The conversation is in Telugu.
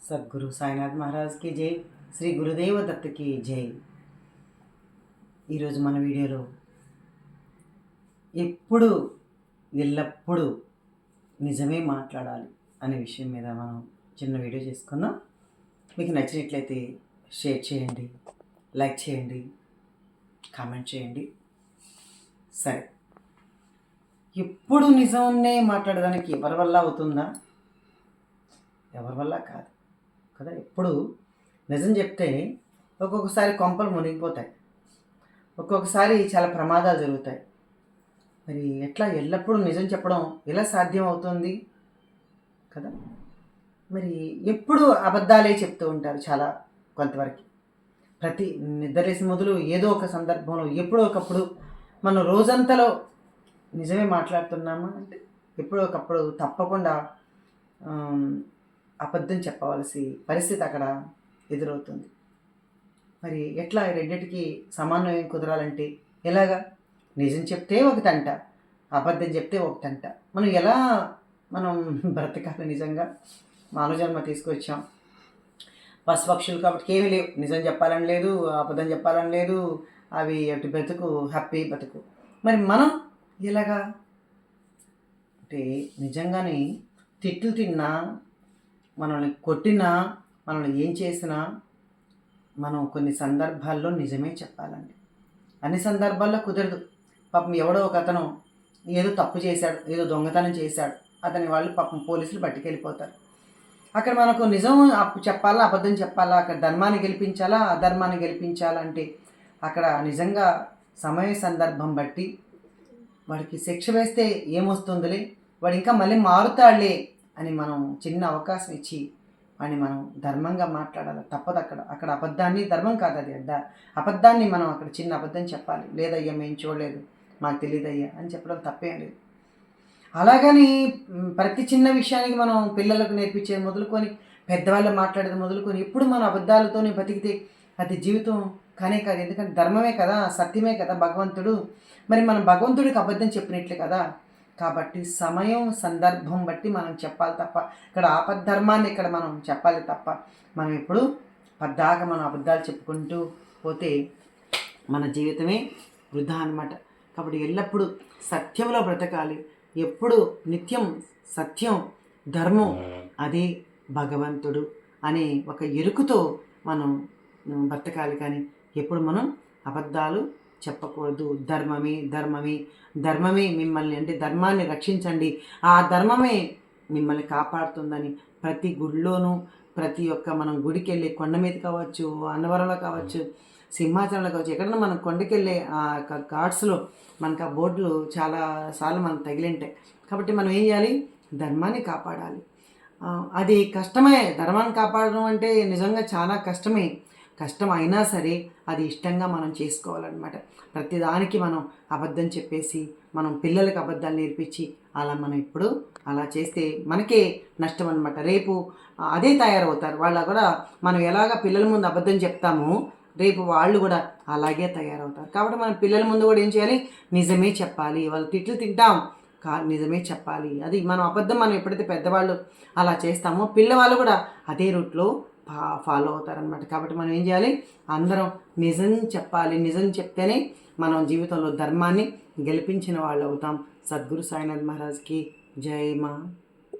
సద్గురు సాయినాథ్ మహారాజ్కి జై. శ్రీ గురుదేవ దత్తకి జై. ఈరోజు మన వీడియోలో ఎప్పుడు ఎల్లప్పుడూ నిజమే మాట్లాడాలి అనే విషయం మీద మనం చిన్న వీడియో చేసుకుందాం. మీకు నచ్చినట్లయితే షేర్ చేయండి, లైక్ చేయండి, కామెంట్ చేయండి. సరే, ఎప్పుడు నిజంనే మాట్లాడడానికి ఎవరి వల్ల అవుతుందా? ఎవరి వల్ల కాదు కదా. ఎప్పుడు నిజం చెప్తే ఒక్కొక్కసారి కొంపలు మునిగిపోతాయి, ఒక్కొక్కసారి చాలా ప్రమాదాలు జరుగుతాయి. మరి ఎట్లా ఎల్లప్పుడూ నిజం చెప్పడం ఎలా సాధ్యం అవుతుంది కదా. మరి ఎప్పుడు అబద్ధాలే చెప్తూ ఉంటారు చాలా కొంతవరకు. ప్రతి నిద్రేసి మొదలు ఏదో ఒక సందర్భంలో ఎప్పుడో ఒకప్పుడు మనం రోజంతలో నిజమే మాట్లాడుతున్నామా అంటే ఎప్పుడో ఒకప్పుడు తప్పకుండా అబద్ధం చెప్పవలసి పరిస్థితి అక్కడ ఎదురవుతుంది. మరి ఎట్లా రెండింటికి సమన్వయం కుదరాలంటే ఎలాగా? నిజం చెప్తే ఒకటంట, అబద్ధం చెప్తే ఒకటంట. మనం ఎలా బ్రతకాలి? నిజంగా మానవ జన్మ తీసుకొచ్చాం, పశుపక్షులు కాబట్టి ఏమీ లేవు. నిజం చెప్పాలని లేదు, అబద్ధం చెప్పాలని లేదు. అవి అటు బ్రతుకు హ్యాపీ బతుకు. మరి మనం ఎలాగా అంటే నిజంగానే తిట్లు తిన్నా, మనల్ని కొట్టినా, మనల్ని ఏం చేసినా మనం కొన్ని సందర్భాల్లో నిజమే చెప్పాలండి. అన్ని సందర్భాల్లో కుదరదు. పాపం ఎవడో ఒక అతను ఏదో తప్పు చేశాడు, ఏదో దొంగతనం చేశాడు, అతని వాళ్ళు పాపం పోలీసులు పట్టుకెళ్ళిపోతారు. అక్కడ మనకు నిజం చెప్పాలా, అబద్ధం చెప్పాలా, అక్కడ ధర్మాన్ని గెలిపించాలా, అధర్మాన్ని గెలిపించాలా అంటే అక్కడ నిజంగా సమయ సందర్భం బట్టి వాడికి శిక్ష వేస్తే ఏమొస్తుందిలే, వాడు ఇంకా మళ్ళీ మారుతాడులే అని మనం చిన్న అవకాశం ఇచ్చి వాడిని మనం ధర్మంగా మాట్లాడాలి. తప్పదు. అక్కడ అబద్ధాన్ని, ధర్మం కాదు అది, అబద్ధాన్ని మనం అక్కడ చిన్న అబద్ధం చెప్పాలి. లేదయ్యా మేము చూడలేదు, మాకు తెలియదయ్యా అని చెప్పడం తప్పేం లేదు. అలాగని ప్రతి చిన్న విషయానికి మనం పిల్లలకు నేర్పించేది మొదలుకొని, పెద్దవాళ్ళు మాట్లాడేది మొదలుకొని ఎప్పుడు మన అబద్ధాలతోనే బతికితే అది జీవితం కానే కాదు. ఎందుకంటే ధర్మమే కదా, సత్యమే కదా భగవంతుడు. మరి మనం భగవంతుడికి అబద్ధం చెప్పినట్లే కదా. కాబట్టి సమయం సందర్భం బట్టి మనం చెప్పాలి తప్ప ఇక్కడ ఆపద్ధర్మాన్ని ఇక్కడ మనం చెప్పాలి తప్ప మనం ఎప్పుడు పద్దాక మనం అబద్ధాలు చెప్పుకుంటూ పోతే మన జీవితమే వృధా అన్నమాట. కాబట్టి ఎల్లప్పుడూ సత్యంలో బ్రతకాలి. ఎప్పుడు నిత్యం సత్యం, ధర్మం, అదే భగవంతుడు అనే ఒక ఎరుకుతో మనం బ్రతకాలి. కానీ ఎప్పుడు మనం అబద్ధాలు చెప్పకూడదు. ధర్మమే మిమ్మల్ని, అంటే ధర్మాన్ని రక్షించండి, ఆ ధర్మమే మిమ్మల్ని కాపాడుతుందని ప్రతి గుడిలోనూ, ప్రతి ఒక్క మనం గుడికి వెళ్ళి కొండ మీద కావచ్చు, అన్నవరంలో కావచ్చు, సింహాచలంలో కావచ్చు, ఎక్కడన్నా మనం కొండకెళ్ళే ఆ యొక్క ఘాట్స్లో మనకు ఆ బోర్డులు చాలాసార్లు మనకు తగిలింటాయి. కాబట్టి మనం ఏం చేయాలి? ధర్మాన్ని కాపాడాలి. అది కష్టమే. ధర్మాన్ని కాపాడడం అంటే నిజంగా చాలా కష్టమే. కష్టం అయినా సరే అది ఇష్టంగా మనం చేసుకోవాలన్నమాట. ప్రతిదానికి మనం అబద్ధం చెప్పేసి మనం పిల్లలకి అబద్ధాలు నేర్పించి మనం ఇప్పుడు అలా చేస్తే మనకే నష్టం అనమాట. రేపు అదే తయారవుతారు వాళ్ళు కూడా. మనం ఎలాగ పిల్లల ముందు అబద్ధం చెప్తామో రేపు వాళ్ళు కూడా అలాగే తయారవుతారు. కాబట్టి మనం పిల్లల ముందు కూడా ఏం చేయాలి? నిజమే చెప్పాలి. వాళ్ళు తిట్లు తింటాం, నిజమే చెప్పాలి. అది మనం అబద్ధం మనం ఎప్పుడైతే పెద్దవాళ్ళు అలా చేస్తామో పిల్లవాళ్ళు కూడా అదే రూట్లో ఫాలో అవుతారనమాట. కాబట్టి మనం ఏం చేయాలి? అందరం నిజం చెప్పాలి. నిజం చెప్తేనే మనం జీవితంలో ధర్మాన్ని గెలిపించిన వాళ్ళు అవుతాం. సద్గురు సాయినాథ్ మహారాజ్కి జై మా.